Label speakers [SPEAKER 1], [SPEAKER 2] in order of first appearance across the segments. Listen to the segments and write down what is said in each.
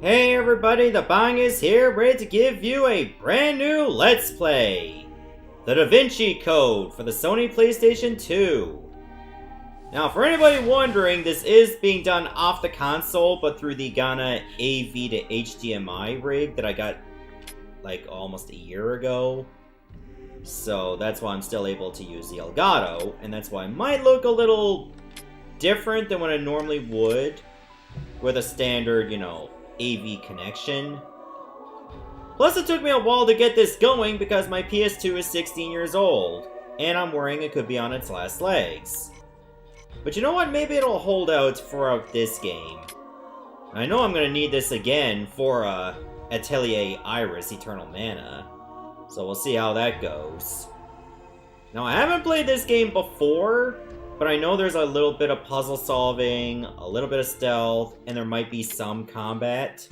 [SPEAKER 1] Hey everybody, the Bang is here, ready to give you a brand new Let's Play! The Da Vinci Code for the Sony PlayStation 2. Now, for anybody wondering, this is being done off the console, but through the Ghana AV to HDMI rig that I got, like, almost a year ago. So that's why I'm still able to use the Elgato, and that's why it might look a little different than what I normally would with a standard, AV connection. Plus, it took me a while to get this going because my PS2 is 16 years old, and I'm worrying it could be on its last legs. But you know what? Maybe it'll hold out for this game. I know I'm going to need this again for Atelier Iris Eternal Mana, so we'll see how that goes. Now, I haven't played this game before, but I know there's a little bit of puzzle solving, a little bit of stealth, and there might be some combat.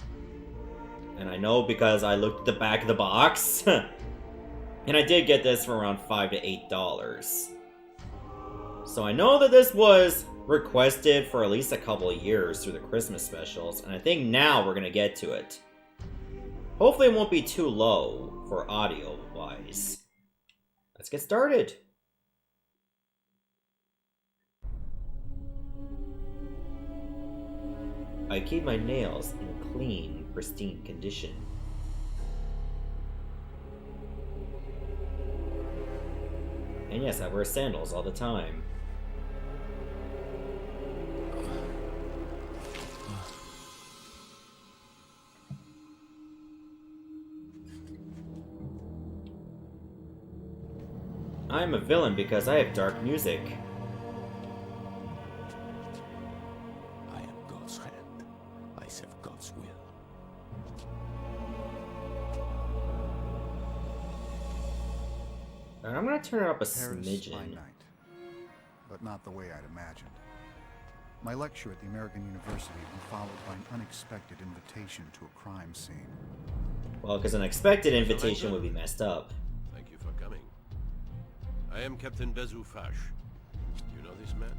[SPEAKER 1] And I know because I looked at the back of the box. And I did get this for around $5 to $8. So I know that this was requested for at least a couple of years through the Christmas specials, and I think now we're going to get to it. Hopefully it won't be too low for audio-wise. Let's get started. I keep my nails in clean, pristine condition. And yes, I wear sandals all the time. I'm a villain because I have dark music. I'm gonna turn it up a smidgen.
[SPEAKER 2] By night, but not the way I'd imagined. My lecture at the American University was followed by an unexpected invitation to a crime scene.
[SPEAKER 1] Well, because an expected invitation would be messed up.
[SPEAKER 3] Thank you for coming. I am Captain Bezoufache. You know this man?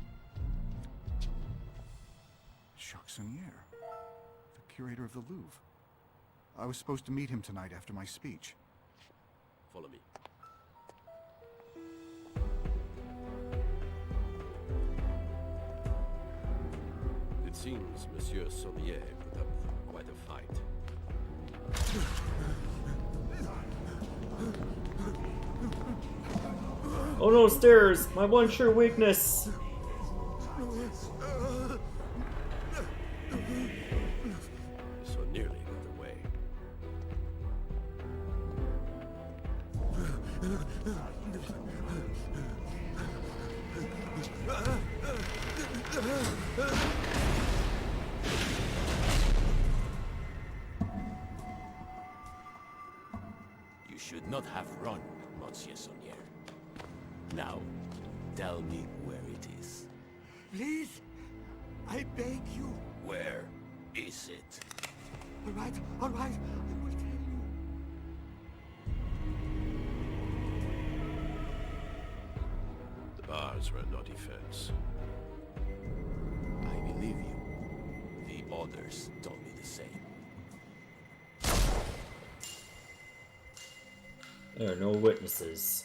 [SPEAKER 2] Jacques Sauniere, the curator of the Louvre. I was supposed to meet him tonight after my speech.
[SPEAKER 3] Follow me. It seems Monsieur Sauniere put up quite a fight.
[SPEAKER 1] Oh no, stairs! My one true weakness!
[SPEAKER 3] So nearly got away.
[SPEAKER 4] You should not have run, Monsieur Sauniere. Now, tell me where it is.
[SPEAKER 5] Please, I beg you.
[SPEAKER 4] Where is it?
[SPEAKER 5] All right, I will tell you.
[SPEAKER 3] The bars were no defense.
[SPEAKER 4] I believe you. The others told me the same.
[SPEAKER 1] There are no witnesses.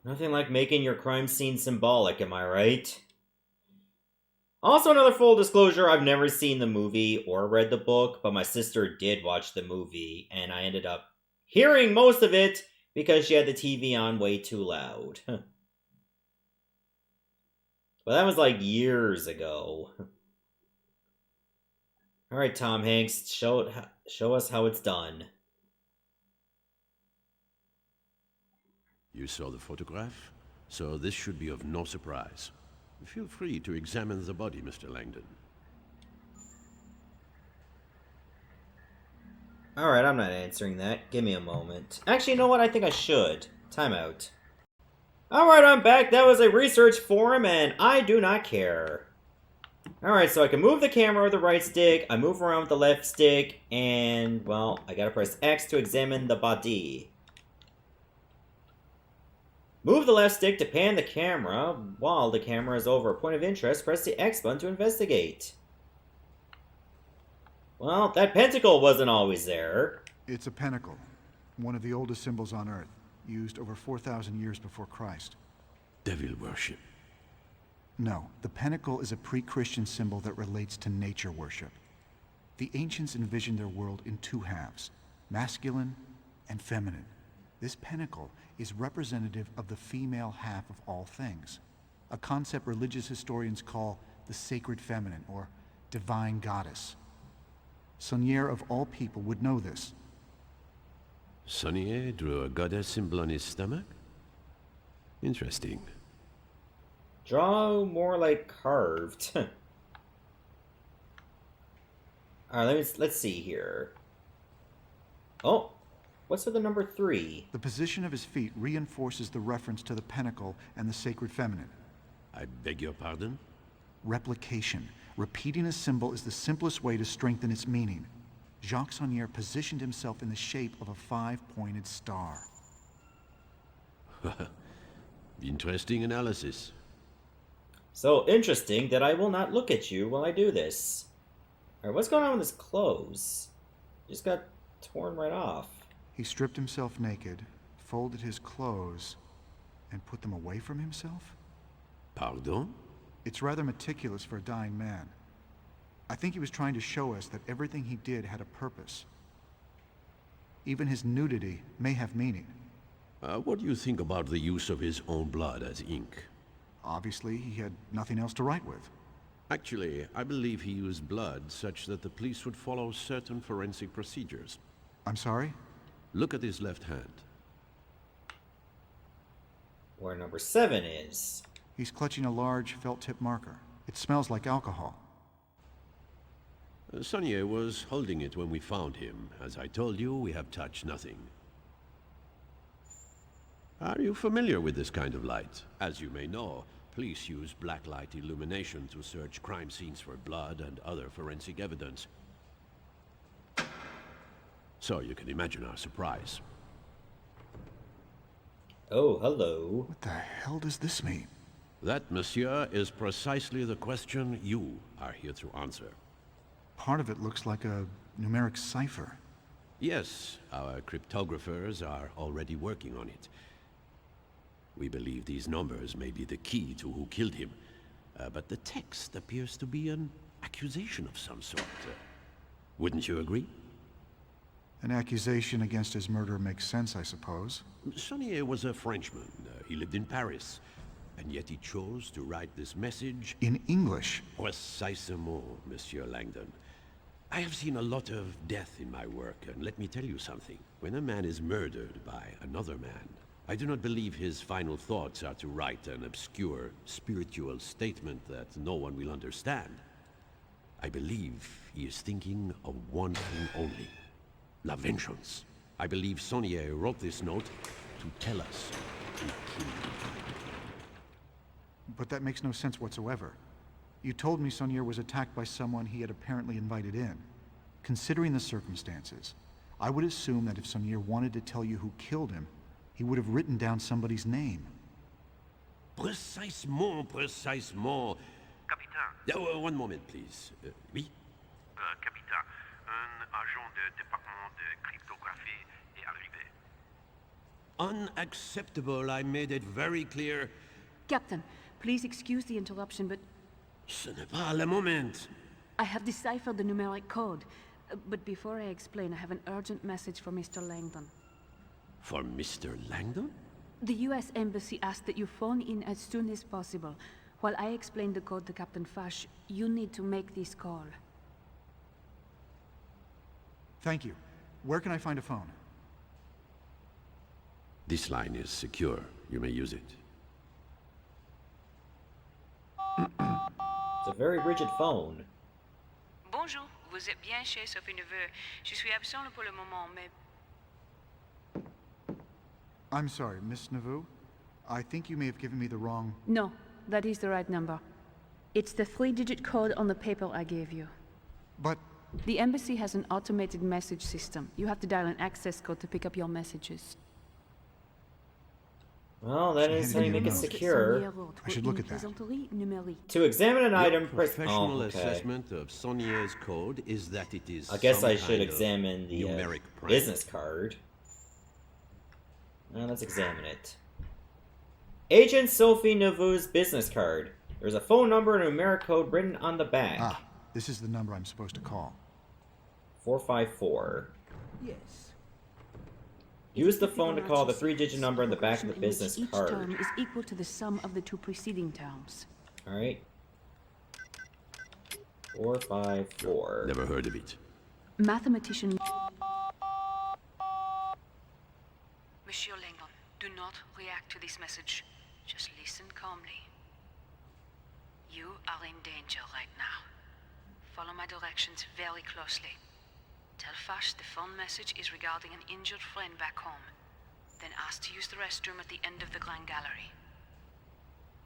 [SPEAKER 1] Nothing like making your crime scene symbolic, am I right? Also, another full disclosure, I've never seen the movie or read the book, but my sister did watch the movie, and I ended up hearing most of it because she had the TV on way too loud. But that was like years ago. Alright, Tom Hanks, show us how it's done.
[SPEAKER 3] You saw the photograph, so this should be of no surprise. Feel free to examine the body, Mr. Langdon.
[SPEAKER 1] Alright, I'm not answering that. Give me a moment. Actually, you know what? I think I should. Time out. Alright, I'm back. That was a research forum, and I do not care. Alright, so I can move the camera with the right stick, I move around with the left stick, and, well, I gotta press X to examine the body. Move the left stick to pan the camera. While the camera is over a point of interest, press the X button to investigate. Well, that pentacle wasn't always there.
[SPEAKER 2] It's a pentacle, one of the oldest symbols on Earth, used over 4,000 years before Christ.
[SPEAKER 3] Devil worship.
[SPEAKER 2] No, the pentacle is a pre-Christian symbol that relates to nature worship. The ancients envisioned their world in two halves, masculine and feminine. This pentacle is representative of the female half of all things, a concept religious historians call the sacred feminine, or divine goddess. Sauniere, of all people, would know this.
[SPEAKER 3] Sauniere drew a goddess symbol on his stomach? Interesting.
[SPEAKER 1] Draw more like carved. Alright, let's see here. Oh, what's with the number 3?
[SPEAKER 2] The position of his feet reinforces the reference to the pentacle and the sacred feminine.
[SPEAKER 3] I beg your pardon?
[SPEAKER 2] Replication. Repeating a symbol is the simplest way to strengthen its meaning. Jacques Sauniere positioned himself in the shape of a 5-pointed star.
[SPEAKER 3] Interesting analysis.
[SPEAKER 1] So interesting that I will not look at you while I do this. Alright, what's going on with his clothes? Just got torn right off.
[SPEAKER 2] He stripped himself naked, folded his clothes, and put them away from himself?
[SPEAKER 3] Pardon?
[SPEAKER 2] It's rather meticulous for a dying man. I think he was trying to show us that everything he did had a purpose. Even his nudity may have meaning.
[SPEAKER 3] What do you think about the use of his own blood as ink?
[SPEAKER 2] Obviously, he had nothing else to write with.
[SPEAKER 3] Actually, I believe he used blood such that the police would follow certain forensic procedures.
[SPEAKER 2] I'm sorry?
[SPEAKER 3] Look at his left hand.
[SPEAKER 1] Where number 7 is.
[SPEAKER 2] He's clutching a large felt-tip marker. It smells like alcohol.
[SPEAKER 3] Sauniere was holding it when we found him. As I told you, we have touched nothing. Are you familiar with this kind of light? As you may know, police use blacklight illumination to search crime scenes for blood and other forensic evidence. So you can imagine our surprise.
[SPEAKER 1] Oh, hello.
[SPEAKER 2] What the hell does this mean?
[SPEAKER 3] That, monsieur, is precisely the question you are here to answer.
[SPEAKER 2] Part of it looks like a numeric cipher.
[SPEAKER 3] Yes, our cryptographers are already working on it. We believe these numbers may be the key to who killed him, but the text appears to be an accusation of some sort. Wouldn't you agree?
[SPEAKER 2] An accusation against his murder makes sense, I suppose.
[SPEAKER 3] Sauniere was a Frenchman. He lived in Paris, and yet he chose to write this message
[SPEAKER 2] In English.
[SPEAKER 3] Précisément, Monsieur Langdon. I have seen a lot of death in my work, and let me tell you something. When a man is murdered by another man, I do not believe his final thoughts are to write an obscure spiritual statement that no one will understand. I believe he is thinking of one thing only. La vengeance. I believe Sauniere wrote this note to tell us who killed him.
[SPEAKER 2] But that makes no sense whatsoever. You told me Sauniere was attacked by someone he had apparently invited in. Considering the circumstances, I would assume that if Sauniere wanted to tell you who killed him, he would have written down somebody's name.
[SPEAKER 3] Précisément, précisément.
[SPEAKER 6] Capitaine.
[SPEAKER 3] One moment, please. Oui?
[SPEAKER 6] Capitaine, un agent du département de cryptographie est arrivé.
[SPEAKER 3] Unacceptable. I made it very clear.
[SPEAKER 7] Captain, please excuse the interruption, but
[SPEAKER 3] Ce n'est pas le moment.
[SPEAKER 7] I have deciphered the numeric code. But before I explain, I have an urgent message for Mr. Langdon.
[SPEAKER 3] For Mr. Langdon?
[SPEAKER 7] The U.S. Embassy asked that you phone in as soon as possible. While I explain the code to Captain Fash, you need to make this call.
[SPEAKER 2] Thank you. Where can I find a phone?
[SPEAKER 3] This line is secure. You may use it.
[SPEAKER 1] It's a very rigid phone.
[SPEAKER 7] Bonjour, vous êtes bien chez Sophie Neveu. Je suis absent pour le moment, mais...
[SPEAKER 2] I'm sorry, Miss Nauvoo. I think you may have given me the wrong...
[SPEAKER 7] No, that is the right number. It's the 3-digit code on the paper I gave you.
[SPEAKER 2] But
[SPEAKER 7] The embassy has an automated message system. You have to dial an access code to pick up your messages.
[SPEAKER 1] Well, that is how you make it secure.
[SPEAKER 2] I should look at that.
[SPEAKER 1] To examine an
[SPEAKER 3] Your
[SPEAKER 1] item, press...
[SPEAKER 3] professional
[SPEAKER 1] Oh, okay.
[SPEAKER 3] assessment of Sauniere's code is that it is
[SPEAKER 1] I guess
[SPEAKER 3] some
[SPEAKER 1] I should
[SPEAKER 3] kind of
[SPEAKER 1] examine the
[SPEAKER 3] numeric prank.
[SPEAKER 1] business card. Let's examine it. Agent Sophie Neveu's business card. There's a phone number and a numeric code written on the back.
[SPEAKER 2] Ah, this is the number I'm supposed to call.
[SPEAKER 1] 454.
[SPEAKER 5] Yes.
[SPEAKER 1] Use the phone to call the 3-digit number on the back of the business
[SPEAKER 7] each
[SPEAKER 1] card.
[SPEAKER 7] term is equal to the sum of the 2 preceding terms.
[SPEAKER 1] Alright. 454.
[SPEAKER 3] Never heard of it.
[SPEAKER 7] Mathematician... Monsieur Langdon, do not react to this message. Just listen calmly. You are in danger right now. Follow my directions very closely. Tell Fash the phone message is regarding an injured friend back home. Then ask to use the restroom at the end of the Grand Gallery.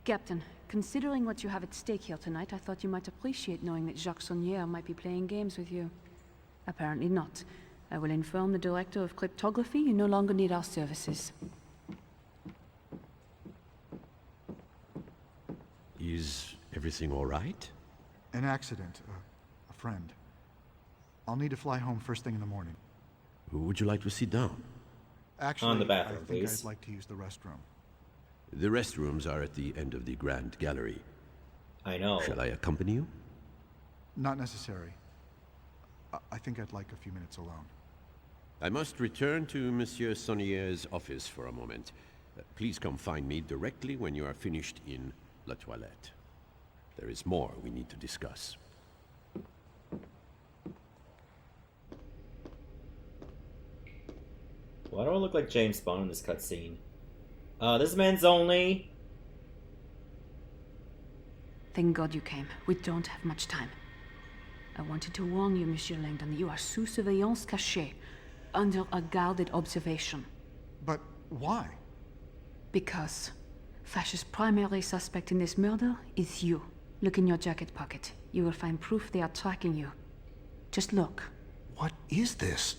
[SPEAKER 7] Captain, considering what you have at stake here tonight, I thought you might appreciate knowing that Jacques Sauniere might be playing games with you. Apparently not. I will inform the Director of Cryptography you no longer need our services.
[SPEAKER 3] Is everything all right?
[SPEAKER 2] An accident. A friend. I'll need to fly home first thing in the morning.
[SPEAKER 3] Would you like to sit down?
[SPEAKER 2] Actually,
[SPEAKER 1] On the bathroom,
[SPEAKER 2] I think
[SPEAKER 1] please.
[SPEAKER 2] I'd like to use the restroom.
[SPEAKER 3] The restrooms are at the end of the Grand Gallery.
[SPEAKER 1] I know.
[SPEAKER 3] Shall I accompany you?
[SPEAKER 2] Not necessary. I think I'd like a few minutes alone.
[SPEAKER 3] I must return to Monsieur Sauniere's office for a moment. Please come find me directly when you are finished in La Toilette. There is more we need to discuss.
[SPEAKER 1] Why do I look like James Bond in this cutscene? This man's only...
[SPEAKER 7] Thank God you came. We don't have much time. I wanted to warn you, Monsieur Langdon, that you are sous surveillance cachée, under a guarded observation.
[SPEAKER 2] But why?
[SPEAKER 7] Because Fash's primary suspect in this murder is you. Look in your jacket pocket. You will find proof they are tracking you. Just look.
[SPEAKER 2] What is this?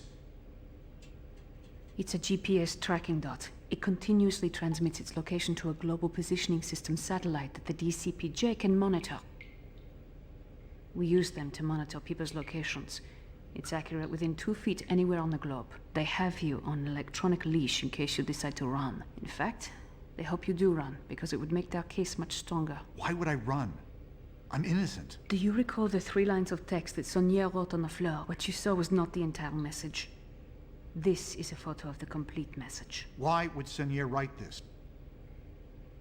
[SPEAKER 7] It's a GPS tracking dot. It continuously transmits its location to a global positioning system satellite that the DCPJ can monitor. We use them to monitor people's locations. It's accurate within 2 feet anywhere on the globe. They have you on an electronic leash in case you decide to run. In fact, they hope you do run, because it would make their case much stronger.
[SPEAKER 2] Why would I run? I'm innocent.
[SPEAKER 7] Do you recall the 3 lines of text that Sauniere wrote on the floor? What you saw was not the entire message. This is a photo of the complete message.
[SPEAKER 2] Why would Sauniere write this?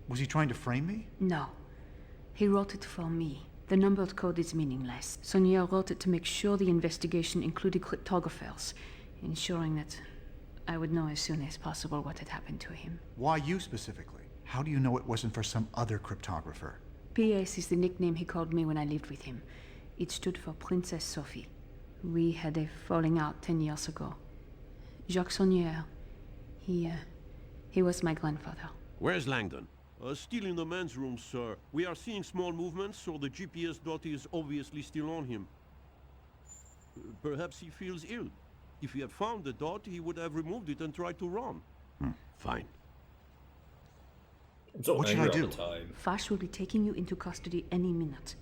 [SPEAKER 2] Was he trying to frame me?
[SPEAKER 7] No. He wrote it for me. The numbered code is meaningless. Sauniere wrote it to make sure the investigation included cryptographers, ensuring that I would know as soon as possible what had happened to him.
[SPEAKER 2] Why you specifically? How do you know it wasn't for some other cryptographer?
[SPEAKER 7] PS is the nickname he called me when I lived with him. It stood for Princess Sophie. We had a falling out 10 years ago. Jacques Sauniere, he was my grandfather.
[SPEAKER 3] Where's Langdon?
[SPEAKER 8] Still in the men's room, sir. We are seeing small movements, so the GPS dot is obviously still on him. Perhaps he feels ill. If he had found the dot, he would have removed it and tried to run.
[SPEAKER 3] Fine.
[SPEAKER 1] I'm so
[SPEAKER 2] What should
[SPEAKER 1] angry
[SPEAKER 2] I
[SPEAKER 1] all
[SPEAKER 2] do?
[SPEAKER 1] the time.
[SPEAKER 7] Fash will be taking you into custody any minute.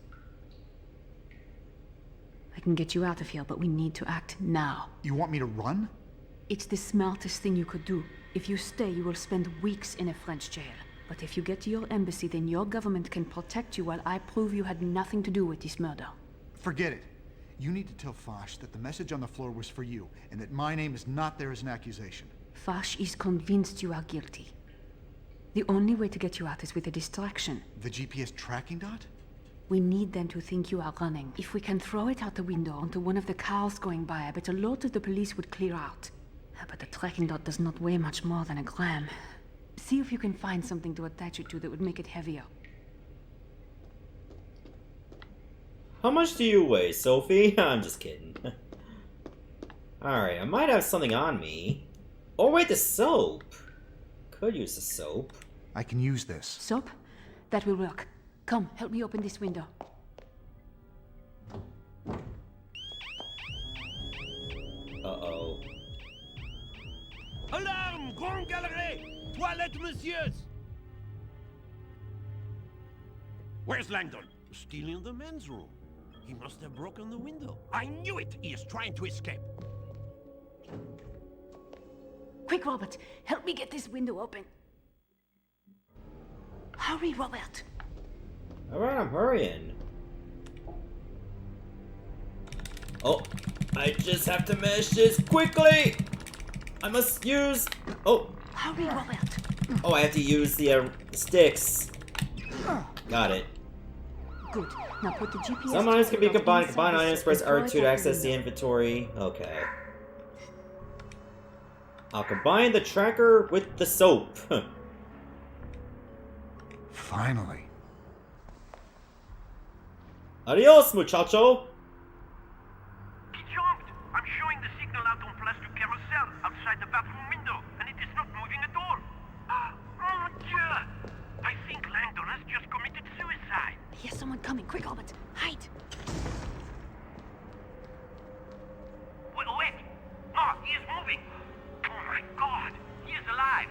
[SPEAKER 7] I can get you out of here, but we need to act now.
[SPEAKER 2] You want me to run?
[SPEAKER 7] It's the smartest thing you could do. If you stay, you will spend weeks in a French jail. But if you get to your embassy, then your government can protect you while I prove you had nothing to do with this murder.
[SPEAKER 2] Forget it. You need to tell Foch that the message on the floor was for you, and that my name is not there as an accusation.
[SPEAKER 7] Fash is convinced you are guilty. The only way to get you out is with a distraction.
[SPEAKER 2] The GPS tracking dot?
[SPEAKER 7] We need them to think you are running. If we can throw it out the window onto one of the cars going by, I bet a lot of the police would clear out. But the tracking dot does not weigh much more than a gram. See if you can find something to attach it to that would make it heavier.
[SPEAKER 1] How much do you weigh, Sophie? I'm just kidding. Alright, I might have something on me. Oh wait, the soap. Could use the soap.
[SPEAKER 2] I can use this.
[SPEAKER 7] Soap? That will work. Come, help me open this window.
[SPEAKER 3] Grand Galerie! Toilette, messieurs! Where's Langdon? Still in the men's room. He must have broken the window. I knew it! He is trying to escape.
[SPEAKER 7] Quick, Robert. Help me get this window open. Hurry, Robert.
[SPEAKER 1] Alright, I'm hurrying. Oh, I just have to mash this quickly! I must use... Oh!
[SPEAKER 7] Hurry, Robert.
[SPEAKER 1] Oh, I have to use the sticks. Got it.
[SPEAKER 7] Good. Now put the GPS...
[SPEAKER 1] Some items can be combined. Combine
[SPEAKER 7] inside
[SPEAKER 1] items,
[SPEAKER 7] the
[SPEAKER 1] press
[SPEAKER 7] deploy
[SPEAKER 1] R2 to access the
[SPEAKER 7] window.
[SPEAKER 1] inventory. Okay. I'll combine the tracker with the soap.
[SPEAKER 2] Finally.
[SPEAKER 1] Adios, muchacho!
[SPEAKER 6] He jumped! I'm showing the signal out on Place du Carousel outside the bathroom window, and it is not moving at all. Mon Dieu! I think Langdon has just committed suicide.
[SPEAKER 7] Here's someone coming. Quick, Robert. Hide.
[SPEAKER 6] Wait! No, he is moving! Oh my god! He is alive!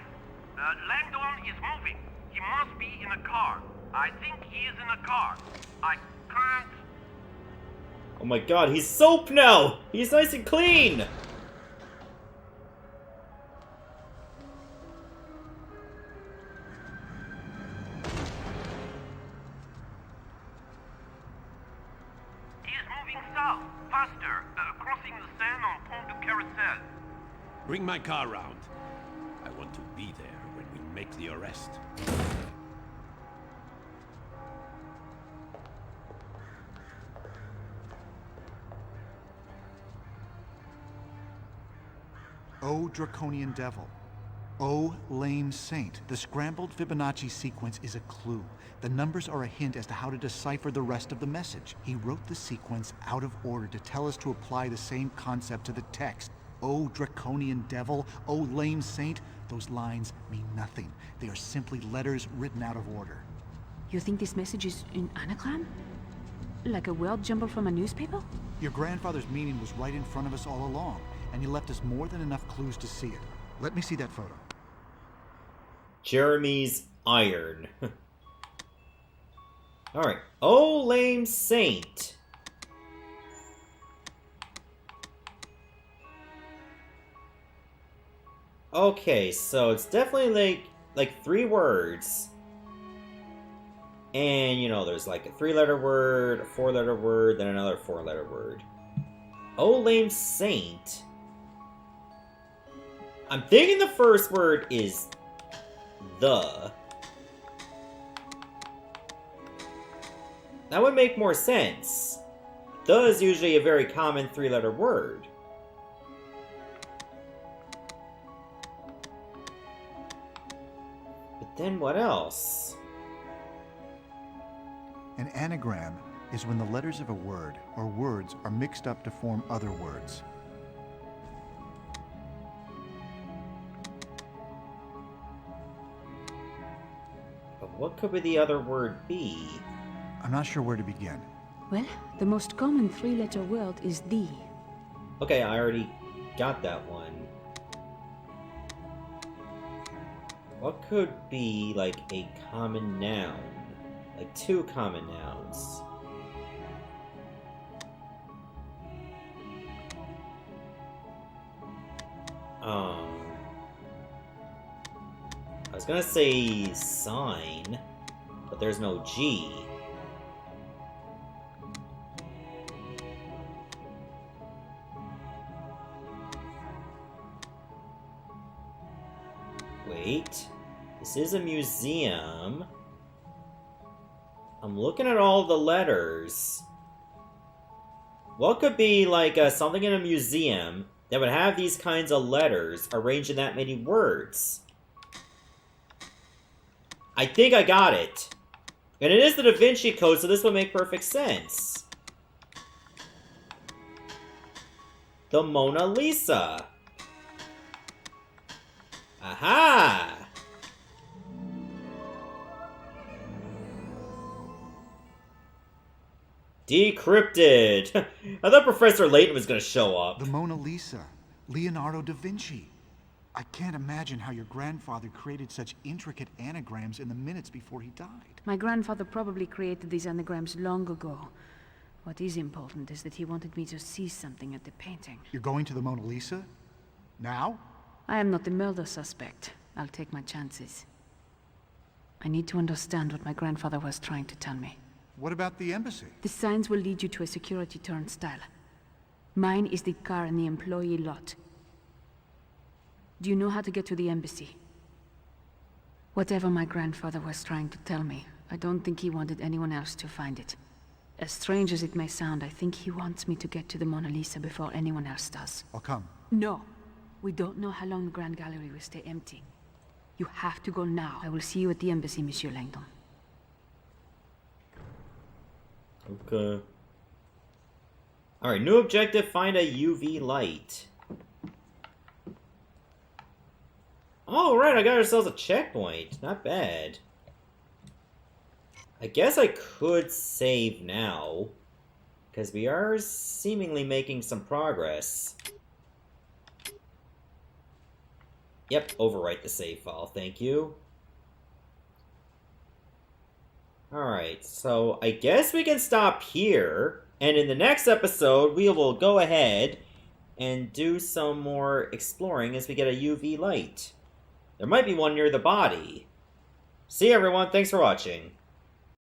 [SPEAKER 6] Langdon is moving. He must be in a car. I think he is in a car. I can't...
[SPEAKER 1] Oh my god, he's soap now! He's nice and clean!
[SPEAKER 6] He is moving south, faster, crossing the Seine on Pont du Carousel.
[SPEAKER 3] Bring my car round. I want to be there when we make the arrest.
[SPEAKER 2] O draconian devil. O lame saint. The scrambled Fibonacci sequence is a clue. The numbers are a hint as to how to decipher the rest of the message. He wrote the sequence out of order to tell us to apply the same concept to the text. O draconian devil, O lame saint. Those lines mean nothing. They are simply letters written out of order.
[SPEAKER 7] You think this message is an anagram? Like a word jumbled from a newspaper?
[SPEAKER 2] Your grandfather's meaning was right in front of us all along, and he left us more than enough clues to see it. Let me see that photo.
[SPEAKER 1] Jeremy's iron. Alright. Oh, lame saint. Okay, so it's definitely like 3 words. And, you know, there's like a 3-letter word, a 4-letter word, then another 4-letter word. Oh, lame saint. I'm thinking the first word is the. That would make more sense. The is usually a very common 3-letter word. But then what else?
[SPEAKER 2] An anagram is when the letters of a word or words are mixed up to form other words.
[SPEAKER 1] But what could the other word be?
[SPEAKER 2] I'm not sure where to begin.
[SPEAKER 7] Well, the most common 3-letter word is the.
[SPEAKER 1] Okay, I already got that one. What could be like a common noun? Like 2 common nouns. I was gonna say sign, but there's no G. Wait, this is a museum. I'm looking at all the letters. What could be like something in a museum that would have these kinds of letters arranged in that many words? I think I got it. And it is the Da Vinci Code, so this would make perfect sense. The Mona Lisa. Aha! Decrypted! I thought Professor Layton was gonna show up.
[SPEAKER 2] The Mona Lisa. Leonardo da Vinci. I can't imagine how your grandfather created such intricate anagrams in the minutes before he died.
[SPEAKER 7] My grandfather probably created these anagrams long ago. What is important is that he wanted me to see something at the painting.
[SPEAKER 2] You're going to the Mona Lisa? Now?
[SPEAKER 7] I am not the murder suspect. I'll take my chances. I need to understand what my grandfather was trying to tell me.
[SPEAKER 2] What about the embassy?
[SPEAKER 7] The signs will lead you to a security turnstile. Mine is the car in the employee lot. Do you know how to get to the embassy? Whatever my grandfather was trying to tell me, I don't think he wanted anyone else to find it. As strange as it may sound, I think he wants me to get to the Mona Lisa before anyone else does.
[SPEAKER 2] I'll come.
[SPEAKER 7] No. We don't know how long the Grand Gallery will stay empty. You have to go now. I will see you at the embassy, Monsieur Langdon.
[SPEAKER 1] Okay. Alright, new objective, find a UV light. Alright, I got ourselves a checkpoint. Not bad. I guess I could save now, because we are seemingly making some progress. Yep, overwrite the save file, thank you. Alright, so I guess we can stop here, and in the next episode we will go ahead and do some more exploring as we get a UV light. There might be one near the body. See you everyone, thanks for watching.